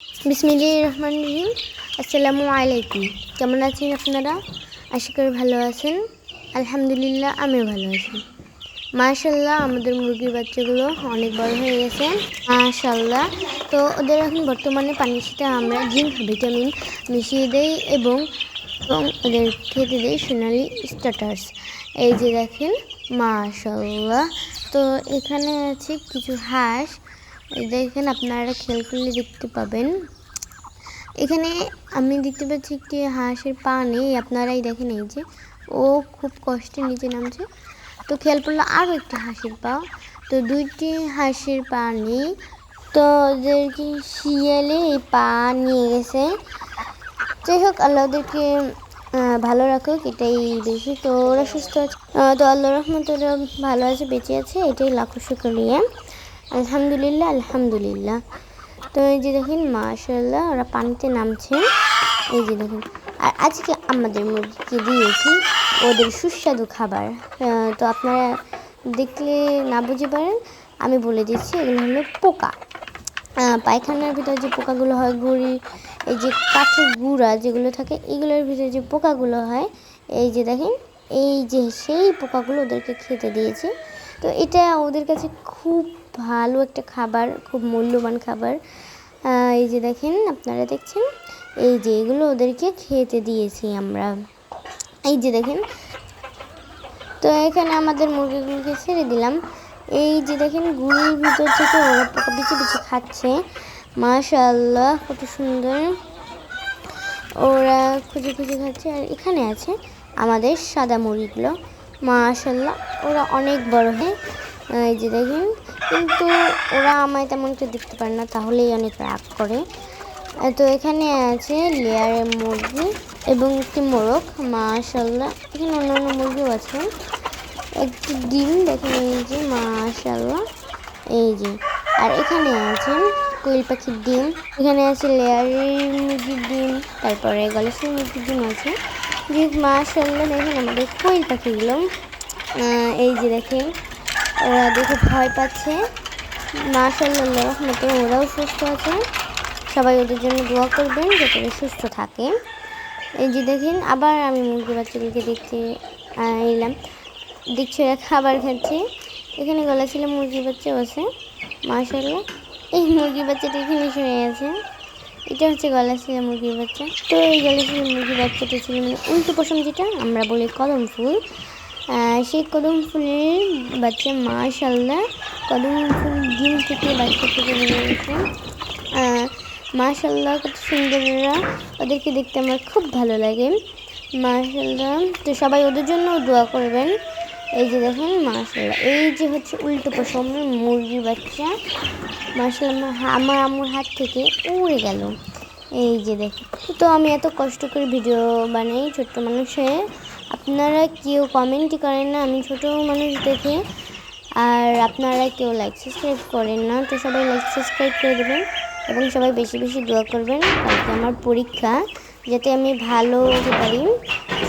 বিসমিল্লাহির রহমানির রহিম। আসসালামু আলাইকুম। কেমন আছেন আপনারা? আশা করি ভালো আছেন। আলহামদুলিল্লাহ, আমিও ভালো আছি। মাশাআল্লাহ, আমাদের মুরগির বাচ্চাগুলো অনেক বড় হয়ে গেছে। মাশাআল্লাহ। তো ওদের এখন বর্তমানে পানির সাথে আমরা জিঙ্ক ভিটামিন মিশিয়ে দেই এবং ওদের খেতে দেই সোনালি স্টার্টার্স। এই যে দেখেন, মাশাআল্লাহ। তো এখানে আছে কিছু হাঁস। দেখেন, আপনারা খেয়াল করলে দেখতে পাবেন। এখানে আমি দেখতে পাচ্ছি একটি হাঁসের পা নেই, আপনারাই দেখেন। এই যে ও খুব কষ্টে নিচে নামছে। তো খেয়াল করলো আরও একটি হাঁসের পা। তো দুইটি হাঁসের পা নেই। তো ওদেরকে শিয়ালে এই পা নিয়ে গেছে। যাই হোক, আল্লাহ ওদেরকে ভালো রাখুক, এটাই বেশি। তো ওরা সুস্থ আছে, তো আল্লাহ রহমত ওরা ভালো আছে, বেঁচে আছে, এটাই লাখো শুকরিয়া। আলহামদুলিল্লাহ, আলহামদুলিল্লাহ। তো এই যে দেখেন, মাশাআল্লাহ, ওরা পানিতে নামছে। এই যে দেখেন। আর আজকে আমাদের মুরগিকে দিয়েছি ওদের সুস্বাদু খাবার। তো আপনারা দেখলে না বুঝতে পারেন, আমি বলে দিচ্ছি, এগুলো হলো পোকা। পায়খানার ভিতরে যে পোকাগুলো হয়, গুড়ি, এই যে কাঠের গুঁড়া যেগুলো থাকে, এগুলোর ভিতরে যে পোকাগুলো হয়, এই যে দেখেন, এই যে সেই পোকাগুলো ওদেরকে খেতে দিয়েছে। তো এটা ওদের কাছে খুব ভালো একটা খাবার, খুব মূল্যবান খাবার। এই যে দেখেন, আপনারা দেখছেন, এই যে এগুলো ওদেরকে খেতে দিয়েছি আমরা। এই যে দেখেন। তো এখানে আমাদের মুরগিগুলোকে ছেড়ে দিলাম। এই যে দেখেন, গুড়ির ভিতর থেকে ওরা পোকা বিছে বিছে খাচ্ছে। মাশাআল্লাহ, কত সুন্দর ওরা খুঁজে খুঁজে খাচ্ছে। আর এখানে আছে আমাদের সাদা মুরগিগুলো। মাশাআল্লাহ, ওরা অনেক বড় হয়। এই যে দেখেন, কিন্তু ওরা আমায় তেমন একটা দেখতে পারে না, তাহলেই অনেক রাগ করে। তো এখানে আছে লেয়ারের মুরগি এবং একটি মোরগ। মাশাআল্লাহ, এখানে অন্যান্য মুরগিও আছে। একটি ডিম দেখেন, এই যে মাশাআল্লাহ, এই যে। আর এখানে আছে কোয়েল পাখির ডিম। এখানে আছে লেয়ারের মুরগির ডিম, তারপরে গলাশির মুরগির ডিম আছে। যে মাশাআল্লাহ, দেখেন আমাদের কোয়েল পাখিগুলো। এই যে দেখেন, ওরা দেখে ভয় পাচ্ছে। মাশাআল্লাহ, রহমতে ওরাও সুস্থ আছে। সবাই ওদের জন্য দোয়া করবেন যাতে ওরা সুস্থ থাকে। এই যে দেখেন, আবার আমি মুরগি বাচ্চাগুলোকে দেখতে এলাম। দেখছি ওরা খাবার খাচ্ছে। এখানে গলাশিলা মুরগির বাচ্চাও আছে। মাশাআল্লাহ, এই মুরগির বাচ্চাটা এখানে শুয়ে আছে। এটা হচ্ছে গলাশিলা মুরগির বাচ্চা। তো এই গলাশিলা মুরগির বাচ্চাটা ছিল মানে উল্টো পশম, যেটা আমরা বলি কদম ফুল। সেই কদম ফুলের বাচ্চা। মাশাআল্লাহ, কদম ফুল ডিম থেকে বাচ্চা থেকে বেরিয়ে গেছে। মাশাআল্লাহ, কত সুন্দর ওরা, ওদেরকে দেখতে আমার খুব ভালো লাগে। মাশাআল্লাহ, তো সবাই ওদের জন্য দোয়া করবেন। এই যে দেখেন, মাশাআল্লাহ, এই যে হচ্ছে উল্টো পশমের মুরগির বাচ্চা। মাশাআল্লাহ, আমার আম্মুর হাত থেকে উড়ে গেল। এই যে দেখেন। তো আমি এত কষ্ট করে ভিডিও বানাই, ছোট্ট মানুষ হয়ে। আপনারা কেউ কমেন্টই করেন না আমি ছোট মানুষ দেখে। আর আপনারা কেউ লাইক সাবস্ক্রাইব করেন না। তো সবাই লাইক সাবস্ক্রাইব করে দেবেন এবং সবাই বেশি বেশি দোয়া করবেন। কালকে আমার পরীক্ষা, যাতে আমি ভালো হতে পারি।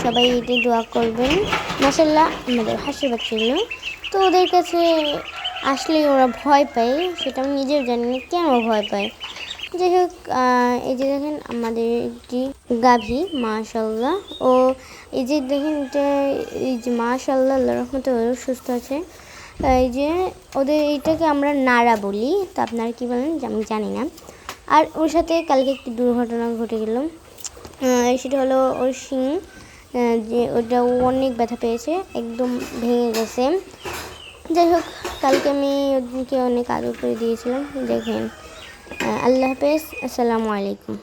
সবাই এটাই দোয়া করবেন। মাশাআল্লাহ, আমাদের হাঁসের বাচ্চাগুলো, তো ওদের কাছে আসলেই ওরা ভয় পায়, সেটা আমি নিজেও জানি না কেন ভয় পায়। যাই হোক, এই যে দেখেন আমাদের একটি গাভী। মাশাআল্লাহ, ও এই যে দেখেন, এটা এই যে মাশাআল্লাহ, আল্লাহর রহমতে ওরাও সুস্থ আছে। এই যে ওদের এইটাকে আমরা নাড়া বলি, তো আপনারা কী বলেন আমি জানি না। আর ওর সাথে কালকে একটি দুর্ঘটনা ঘটে গেল। সেটা হলো ওর শিং, যে ওটা অনেক ব্যথা পেয়েছে, একদম ভেঙে গেছে। যাই হোক, কালকে আমি ওদেরকে অনেক আদর করে দিয়েছিলাম। দেখেন, আল্লাহ হাফেজ, আসসালামু আলাইকুম।